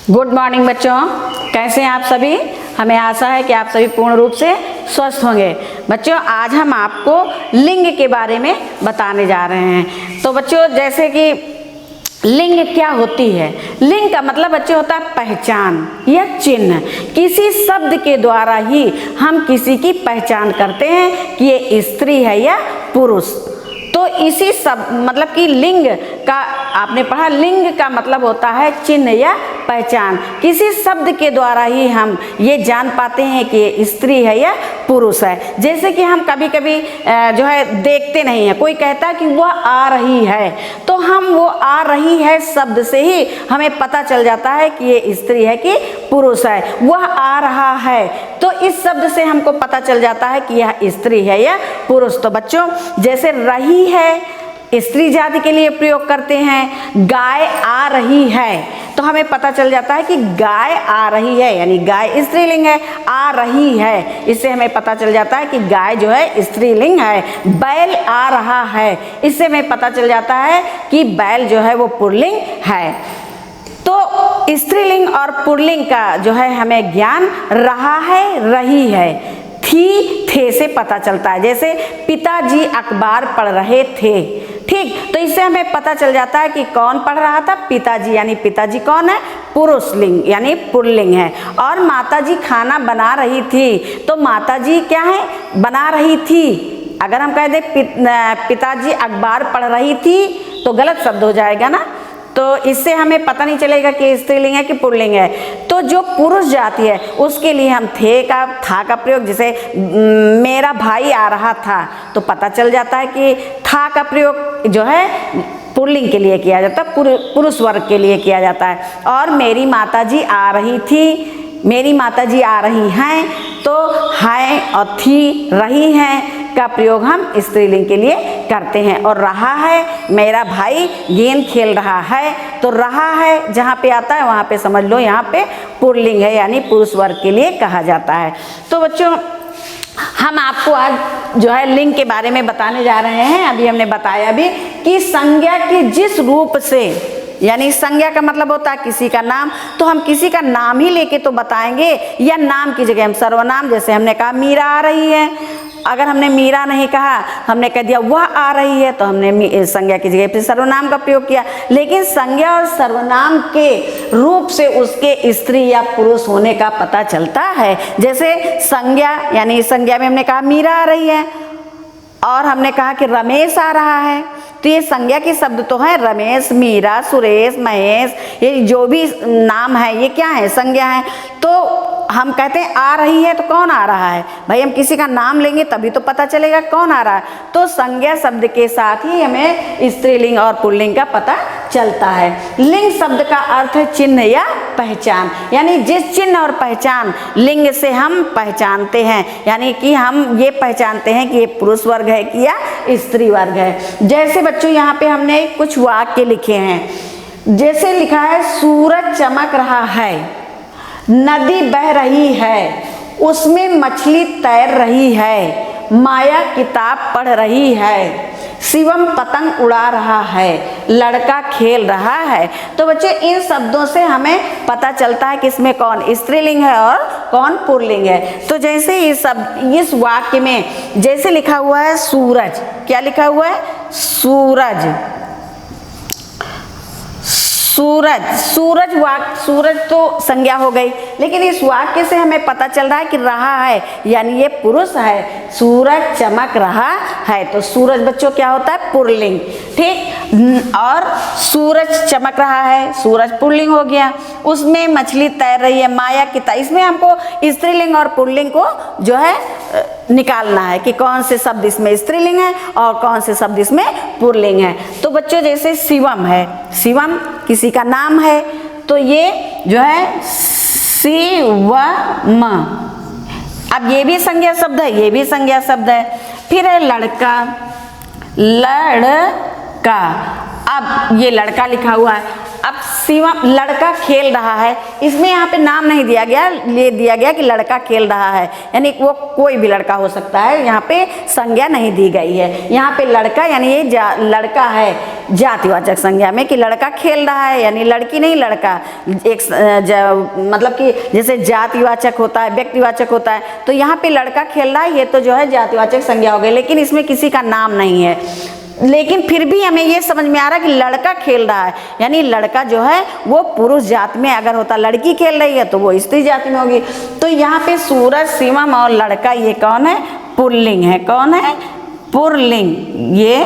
Good morning बच्चों, कैसे हैं आप सभी। हमें आशा है कि आप सभी पूर्ण रूप से स्वस्थ होंगे। बच्चों, आज हम आपको लिंग के बारे में बताने जा रहे हैं। तो बच्चों, जैसे कि लिंग क्या होती है। लिंग का मतलब बच्चों होता है पहचान या चिन्ह। किसी शब्द के द्वारा ही हम किसी की पहचान करते हैं कि ये स्त्री है या पुरुष। तो इसी सब मतलब कि लिंग का आपने पढ़ा, लिंग का मतलब होता है चिन्ह या पहचान। किसी शब्द के द्वारा ही हम ये जान पाते हैं कि ये स्त्री है या पुरुष है। जैसे कि हम कभी कभी जो है देखते नहीं हैं, कोई कहता है कि वह आ रही है, तो हम वो आ रही है शब्द से ही हमें पता चल जाता है कि ये स्त्री है कि पुरुष है। वह आ रहा है, तो इस शब्द से हमको पता चल जाता है कि यह स्त्री है या पुरुष। तो बच्चों, जैसे रही है स्त्री जाति के लिए प्रयोग करते हैं। गाय आ रही है, तो हमें पता चल जाता है कि गाय आ रही है, यानी गाय स्त्रीलिंग है। आ रही है, इससे हमें पता चल जाता है कि गाय जो है स्त्रीलिंग है। बैल आ रहा है, इससे हमें पता चल जाता है कि बैल जो है वो पुल्लिंग है। तो स्त्रीलिंग और पुल्लिंग का जो है हमें ज्ञान रहा है, रही है, थी, थे से पता चलता है। जैसे पिताजी अखबार पढ़ रहे थे, ठीक, तो इससे हमें पता चल जाता है कि कौन पढ़ रहा था, पिताजी, यानी पिताजी कौन है, पुरुष लिंग यानी पुल्लिंग है। और माताजी खाना बना रही थी, तो माताजी क्या है, बना रही थी। अगर हम कह दें पिताजी अखबार पढ़ रही थी तो गलत शब्द हो जाएगा ना, तो इससे हमें पता नहीं चलेगा कि स्त्रीलिंग है कि पुल्लिंग है। तो जो पुरुष जाति है उसके लिए हम थे का, था का प्रयोग, जैसे मेरा भाई आ रहा था, तो पता चल जाता है कि था का प्रयोग जो है पुल्लिंग के लिए किया जाता है, पुरुष वर्ग के लिए किया जाता है। और मेरी माताजी आ रही थी, मेरी माताजी आ रही हैं, तो हैं और थी, रही हैं का प्रयोग हम स्त्रीलिंग के लिए करते हैं। और रहा है, मेरा भाई गेंद खेल रहा है, तो रहा है जहाँ पे आता है वहाँ पे समझ लो यहाँ पे पुल्लिंग है, यानी पुरुष वर्ग के लिए कहा जाता है। तो बच्चों, हम आपको आज जो है लिंग के बारे में बताने जा रहे हैं। अभी हमने बताया भी कि संज्ञा के जिस रूप से, यानी संज्ञा का मतलब होता है किसी का नाम, तो हम किसी का नाम ही लेके तो बताएंगे, या नाम की जगह हम सर्वनाम, जैसे हमने कहा मीरा आ रही है, अगर हमने मीरा नहीं कहा, हमने कह दिया वह आ रही है, तो हमने संज्ञा की जगह पे सर्वनाम का प्रयोग किया। लेकिन संज्ञा और सर्वनाम के रूप से उसके स्त्री या पुरुष होने का पता चलता है। जैसे संज्ञा, यानी संज्ञा में हमने कहा मीरा आ रही है, और हमने कहा कि रमेश आ रहा है, तो ये संज्ञा के शब्द तो हैं, रमेश, मीरा, सुरेश, महेश, ये जो भी नाम है ये क्या है, संज्ञा है। तो हम कहते हैं आ रही है, तो कौन आ रहा है भाई, हम किसी का नाम लेंगे तभी तो पता चलेगा कौन आ रहा है। तो संज्ञा शब्द के साथ ही हमें स्त्रीलिंग और पुल्लिंग का पता चलता है। लिंग शब्द का अर्थ है चिन्ह या पहचान, यानी जिस चिन्ह और पहचान लिंग से हम पहचानते हैं, यानी कि हम ये पहचानते हैं कि ये पुरुष वर्ग है कि या स्त्री वर्ग है। जैसे बच्चों यहाँ पे हमने कुछ वाक्य लिखे हैं। जैसे लिखा है, सूरज चमक रहा है, नदी बह रही है, उसमें मछली तैर रही है, माया किताब पढ़ रही है, शिवम पतंग उड़ा रहा है, लड़का खेल रहा है। तो बच्चे, इन शब्दों से हमें पता चलता है कि इसमें कौन स्त्रीलिंग है और कौन पुल्लिंग है। तो जैसे इस वाक्य में जैसे लिखा हुआ है सूरज, क्या लिखा हुआ है, सूरज, सूरज, सूरज तो संज्ञा हो गई, लेकिन इस वाक्य से हमें पता चल रहा है कि रहा है, यानी ये पुरुष है। सूरज चमक रहा है, तो सूरज बच्चों क्या होता है, पुल्लिंग, ठीक। और सूरज चमक रहा है, सूरज पुल्लिंग हो गया। उसमें मछली तैर रही है, माया किताब, इसमें हमको स्त्रीलिंग और पुल्लिंग को जो है निकालना है कि कौन से शब्द इसमें स्त्रीलिंग है और कौन से शब्द इसमें पुल्लिंग है। तो बच्चों, जैसे शिवम है, शिवम किसी का नाम है, तो ये जो है शिवम, अब ये भी संज्ञा शब्द है, ये भी संज्ञा शब्द है। फिर है लड़का, लड़का, अब ये लड़का लिखा हुआ है। अब शिवम लड़का खेल रहा है, इसमें यहाँ पे नाम नहीं दिया गया, ये दिया गया कि लड़का खेल रहा है, यानी वो कोई भी लड़का हो सकता है, यहाँ पे संज्ञा नहीं दी गई है। यहाँ पे लड़का यानी ये लड़का है जातिवाचक संज्ञा में, कि लड़का खेल रहा है, यानी लड़की नहीं लड़का। एक मतलब कि जैसे जातिवाचक होता है, व्यक्तिवाचक होता है, तो यहाँ पे लड़का खेल रहा है, ये तो जो है जातिवाचक संज्ञा हो गई, लेकिन इसमें किसी का नाम नहीं है। लेकिन फिर भी हमें ये समझ में आ रहा है कि लड़का खेल रहा है, यानी लड़का जो है वो पुरुष जाति में अगर होता, लड़की खेल रही है तो वो स्त्री जाति में होगी। तो यहाँ पे सूरज, शिवम और लड़का ये कौन है? पुल्लिंग है। कौन है? पुल्लिंग। ये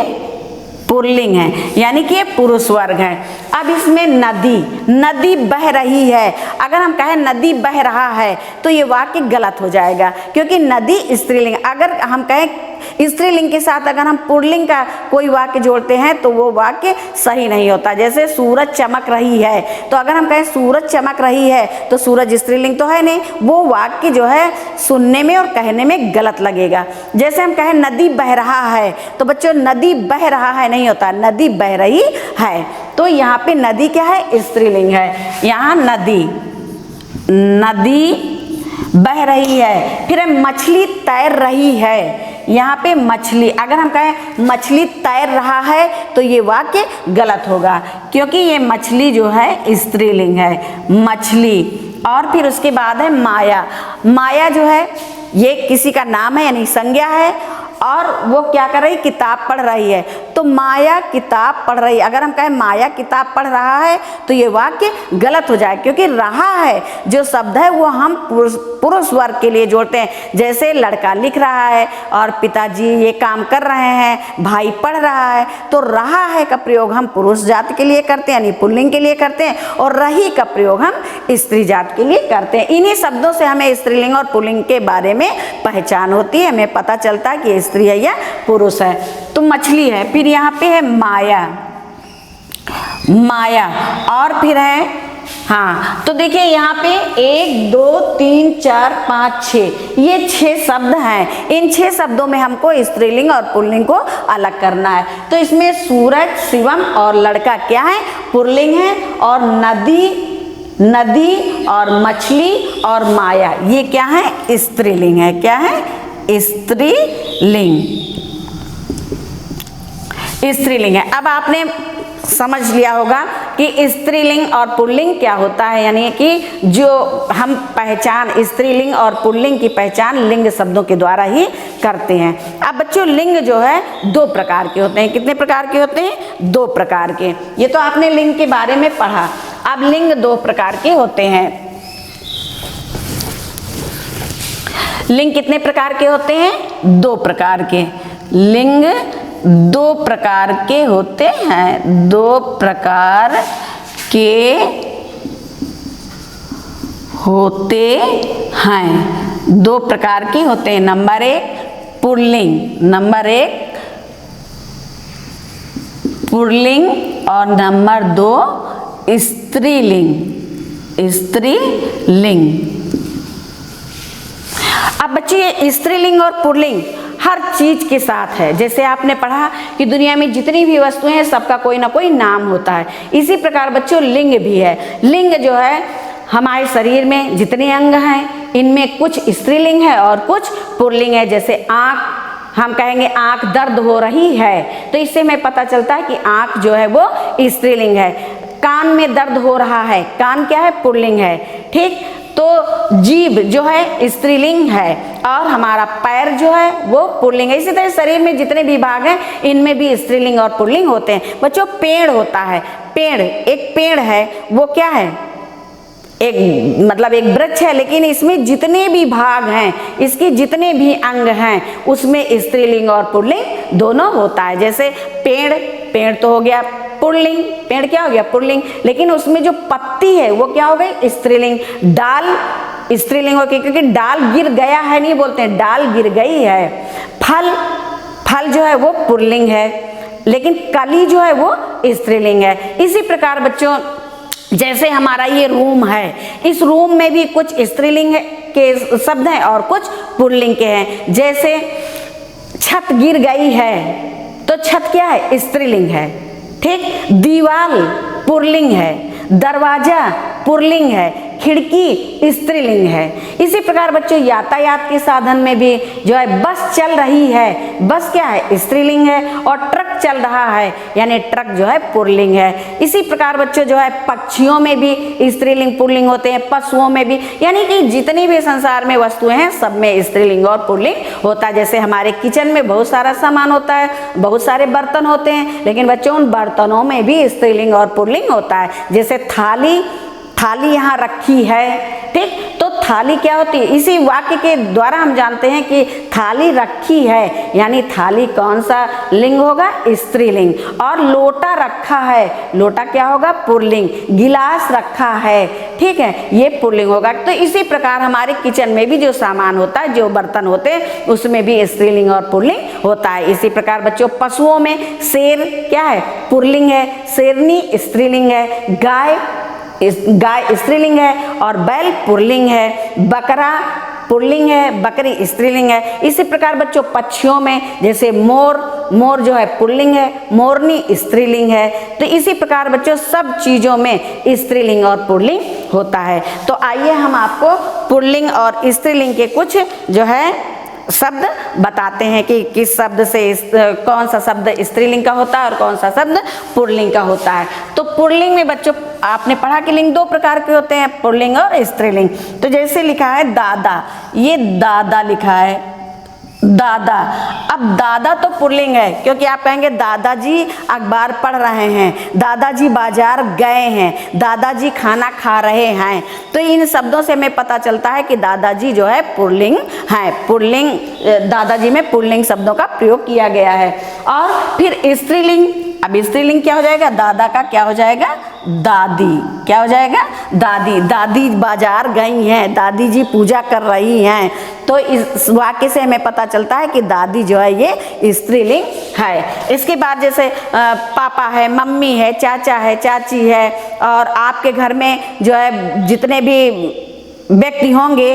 पुल्लिंग है, यानी कि ये पुरुष वर्ग है। अब इसमें नदी, नदी बह रही है, अगर हम कहें नदी बह रहा है तो ये वाक्य गलत हो जाएगा, क्योंकि नदी स्त्रीलिंग। अगर हम कहें स्त्रीलिंग के साथ अगर हम पुल्लिंग का कोई वाक्य जोड़ते हैं तो वो वाक्य सही नहीं होता। जैसे सूरज चमक रही है, तो अगर हम कहें सूरज चमक रही है तो सूरज स्त्रीलिंग तो है नहीं, वो वाक्य जो है सुनने में और कहने में गलत लगेगा। जैसे हम कहें नदी बह रहा है, तो बच्चों नदी बह रहा है नहीं होता, नदी बह रही है। तो यहाँ पे नदी क्या है? स्त्रीलिंग है। यहाँ नदी, नदी बह रही है। फिर मछली तैर रही है, यहाँ पे मछली, अगर हम कहें मछली तैर रहा है तो ये वाक्य गलत होगा, क्योंकि ये मछली जो है स्त्रीलिंग है, मछली। और फिर उसके बाद है माया। माया जो है ये किसी का नाम है, यानी संज्ञा है, और वो क्या कर रही? किताब पढ़ रही है। तो माया किताब पढ़ रही है, अगर हम कहें माया किताब पढ़ रहा है तो ये वाक्य गलत हो जाए, क्योंकि रहा है जो शब्द है वो हम पुरुष वर्ग के लिए जोड़ते हैं। जैसे लड़का लिख रहा है और पिताजी ये काम कर रहे हैं, भाई पढ़ रहा है, तो रहा है का प्रयोग हम पुरुष जाति के लिए करते हैं, यानी पुल्लिंग के लिए करते हैं, और रही का प्रयोग हम स्त्री जाति के लिए करते हैं। इन्हीं शब्दों से हमें स्त्रीलिंग और पुल्लिंग के बारे में पहचान होती है, हमें पता चलता है कि स्त्री है या पुरुष है। तो मछली है, फिर यहाँ पे है माया, माया, और फिर है, हाँ, तो देखिए यहाँ पे 1 2 3 4 5 6, ये 6 शब्द हैं। इन 6 शब्दों में हमको स्त्रीलिंग और पुल्लिंग को अलग करना है। तो इसमें सूरज, शिवम और लड़का क्या है? पुल्लिंग है, और नदी, नदी और मछली और माया ये क्या है? स्त्रीलिंग है। क्या है? स्त्रीलिंग, स्त्रीलिंग है। अब आपने समझ लिया होगा कि स्त्रीलिंग और पुल्लिंग क्या होता है, यानी कि जो हम पहचान स्त्रीलिंग और पुल्लिंग की पहचान लिंग शब्दों के द्वारा ही करते हैं। अब बच्चों लिंग जो है 2 प्रकार के होते हैं। कितने प्रकार के होते हैं? 2 प्रकार के। ये तो आपने लिंग के बारे में पढ़ा। अब लिंग 2 प्रकार के होते हैं। लिंग कितने प्रकार के होते हैं? 2 प्रकार के। लिंग 2 प्रकार के होते हैं, 2 प्रकार के होते हैं, 2 प्रकार के होते हैं। नंबर 1 पुल्लिंग, नंबर 1 पुल्लिंग, और नंबर 2 स्त्रीलिंग, स्त्रीलिंग। अब बच्चे स्त्रीलिंग और पुल्लिंग हर चीज के साथ है। जैसे आपने पढ़ा कि दुनिया में जितनी भी वस्तुएं हैं सबका कोई ना कोई नाम होता है, इसी प्रकार बच्चों लिंग भी है। लिंग जो है हमारे शरीर में जितने अंग हैं इनमें कुछ स्त्रीलिंग है और कुछ पुल्लिंग है। जैसे आँख, हम कहेंगे आँख दर्द हो रही है, तो इससे हमें पता चलता है कि आँख जो है वो स्त्रीलिंग है। कान में दर्द हो रहा है, कान क्या है? पुल्लिंग है। ठीक, तो जीभ जो है स्त्रीलिंग है, और हमारा पैर जो है वो पुल्लिंग है। इसी तरह शरीर में जितने भी भाग हैं इनमें भी स्त्रीलिंग और पुल्लिंग होते हैं। बच्चों पेड़ होता है, पेड़, एक पेड़ है वो क्या है? एक मतलब एक वृक्ष है, लेकिन इसमें जितने भी भाग हैं, इसके जितने भी अंग हैं उसमें स्त्रीलिंग और पुल्लिंग दोनों होता है। जैसे पेड़, पेड़ तो हो गया पुल्लिंग, पेड़ क्या हो गया? पुल्लिंग, लेकिन उसमें जो पत्ती है वो क्या हो गई? स्त्रीलिंग। डाल स्त्रीलिंग हो गई, क्योंकि डाल गिर गया है नहीं बोलते हैं, डाल गिर गई है। फल, फल जो है वो पुल्लिंग है, लेकिन कली जो है वो स्त्रीलिंग है। इसी प्रकार बच्चों जैसे हमारा ये रूम है, इस रूम में भी कुछ स्त्रीलिंग के शब्द हैं और कुछ पुल्लिंग के हैं। जैसे छत गिर गई है, तो छत क्या है? स्त्रीलिंग है। ठीक। दीवाल पुल्लिंग है, दरवाजा पुल्लिंग है, खिड़की स्त्रीलिंग है। इसी प्रकार बच्चों यातायात के साधन में भी जो है बस चल रही है, बस क्या है, स्त्रीलिंग है। और ट्रक चल रहा है यानी ट्रक जो है पुल्लिंग है। इसी प्रकार बच्चों जो है पक्षियों में भी स्त्रीलिंग पुल्लिंग होते हैं, पशुओं में भी, यानी कि जितनी भी संसार में वस्तुएं हैं सब में स्त्रीलिंग और पुल्लिंग होता है। जैसे हमारे किचन में बहुत सारा सामान होता है, बहुत सारे बर्तन होते हैं, लेकिन बच्चों उन बर्तनों में भी स्त्रीलिंग और पुल्लिंग होता है। जैसे थाली यहाँ रखी है, ठीक। तो थाली क्या होती है, इसी वाक्य के द्वारा हम जानते हैं कि थाली रखी है यानी थाली कौन सा लिंग होगा, स्त्रीलिंग। और लोटा रखा है, लोटा क्या होगा, पुल्लिंग। गिलास रखा है, ठीक है, ये पुल्लिंग होगा। तो इसी प्रकार हमारे किचन में भी जो सामान होता है, जो बर्तन होते हैं, उसमें भी स्त्रीलिंग और पुल्लिंग होता है। इसी प्रकार बच्चों पशुओं में शेर क्या है, पुल्लिंग है, शेरनी स्त्रीलिंग है, गाय स्त्रीलिंग है और बैल पुल्लिंग है, बकरा पुल्लिंग है, बकरी स्त्रीलिंग है। इसी प्रकार बच्चों पक्षियों में जैसे मोर जो है पुल्लिंग है, मोरनी स्त्रीलिंग है। तो इसी प्रकार बच्चों सब चीजों में स्त्रीलिंग और पुल्लिंग होता है। तो आइए हम आपको पुल्लिंग और स्त्रीलिंग के कुछ जो है शब्द बताते हैं कि किस शब्द से कौन सा शब्द स्त्रीलिंग का होता है और कौन सा शब्द पुल्लिंग का होता है। तो पुल्लिंग में बच्चों आपने पढ़ा कि लिंग दो प्रकार के होते हैं, पुल्लिंग और स्त्रीलिंग। तो जैसे लिखा है दादा, ये दादा लिखा है, दादा। अब दादा तो पुल्लिंग है क्योंकि आप कहेंगे दादाजी अखबार पढ़ रहे हैं, दादाजी बाजार गए हैं, दादाजी खाना खा रहे हैं। तो इन शब्दों से हमें पता चलता है कि दादाजी जो है पुल्लिंग है, पुल्लिंग, दादाजी में पुल्लिंग शब्दों का प्रयोग किया गया है। और फिर स्त्रीलिंग, अब स्त्रीलिंग क्या हो जाएगा, दादा का क्या हो जाएगा, दादी। क्या हो जाएगा, दादी। दादी बाजार गई हैं, दादी जी पूजा कर रही हैं। तो इस वाक्य से हमें पता चलता है कि दादी जो है ये स्त्रीलिंग है। इसके बाद जैसे पापा है, मम्मी है, चाचा है, चाची है, और आपके घर में जो है जितने भी व्यक्ति होंगे,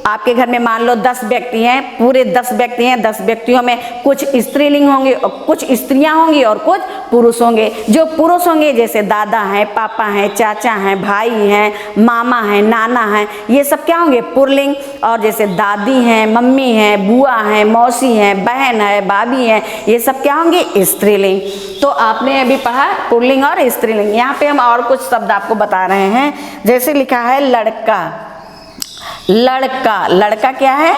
आपके घर में मान लो 10 व्यक्ति हैं, पूरे 10 व्यक्ति हैं, 10 व्यक्तियों में कुछ स्त्रीलिंग होंगे और कुछ स्त्रियां होंगी और कुछ पुरुष होंगे। जो पुरुष होंगे जैसे दादा हैं, पापा हैं, चाचा हैं, भाई हैं, मामा हैं, नाना हैं, ये सब क्या होंगे, पुल्लिंग। और जैसे दादी हैं, मम्मी हैं, बुआ हैं, मौसी हैं, बहन है, भाभी हैं, ये सब क्या होंगे, स्त्रीलिंग। तो आपने अभी पढ़ा पुल्लिंग और स्त्रीलिंग। यहाँ पे हम और कुछ शब्द आपको बता रहे हैं। जैसे लिखा है लड़का, लड़का, लड़का क्या है,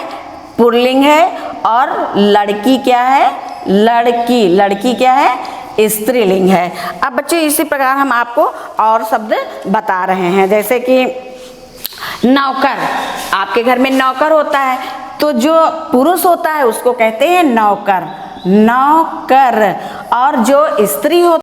पुल्लिंग है। और लड़की क्या है, लड़की, लड़की क्या है, स्त्रीलिंग है। अब बच्चों इसी प्रकार हम आपको और शब्द बता रहे हैं। जैसे कि नौकर, आपके घर में नौकर होता है, तो जो पुरुष होता है उसको कहते हैं नौकर, नौकर। और जो स्त्री होती